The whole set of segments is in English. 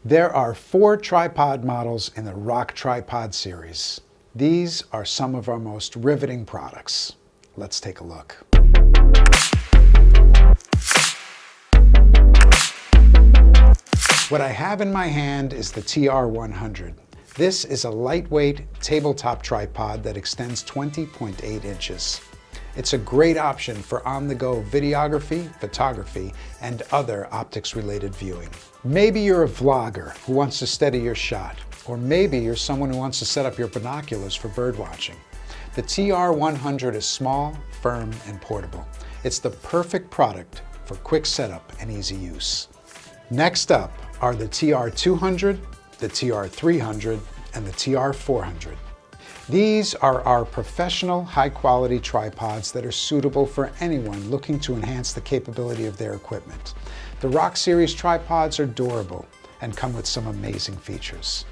There are 4 tripod models in the Rock Tripod series. These are some of our most riveting products. Let's take a look. What I have in my hand is the TR-100. This is a lightweight tabletop tripod that extends 20.8 inches. It's a great option for on-the-go videography, photography, and other optics-related viewing. Maybe you're a vlogger who wants to steady your shot, or maybe you're someone who wants to set up your binoculars for birdwatching. The TR-100 is small, firm, and portable. It's the perfect product for quick setup and easy use. Next up are the TR-200, the TR-300, and the TR-400. These are our professional, high-quality tripods that are suitable for anyone looking to enhance the capability of their equipment. The Rock Series tripods are durable and come with some amazing features.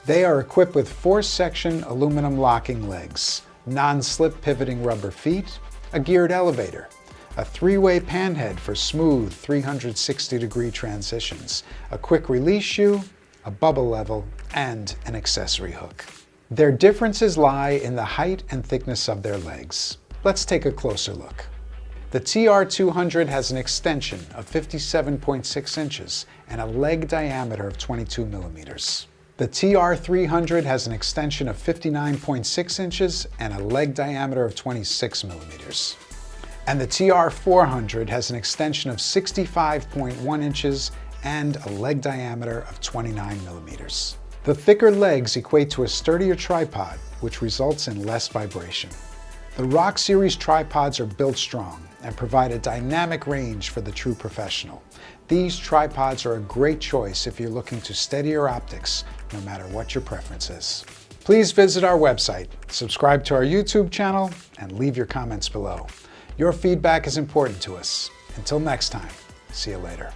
They are equipped with 4-section aluminum locking legs, non-slip pivoting rubber feet, a geared elevator, a 3-way pan head for smooth 360-degree transitions, a quick release shoe, a bubble level, and an accessory hook. Their differences lie in the height and thickness of their legs. Let's take a closer look. The TR-200 has an extension of 57.6 inches and a leg diameter of 22 millimeters. The TR-300 has an extension of 59.6 inches and a leg diameter of 26 millimeters. And the TR-400 has an extension of 65.1 inches and a leg diameter of 29 millimeters. The thicker legs equate to a sturdier tripod, which results in less vibration. The Rock Series tripods are built strong and provide a dynamic range for the true professional. These tripods are a great choice if you're looking to steady your optics, no matter what your preference is. Please visit our website, subscribe to our YouTube channel, and leave your comments below. Your feedback is important to us. Until next time, see you later.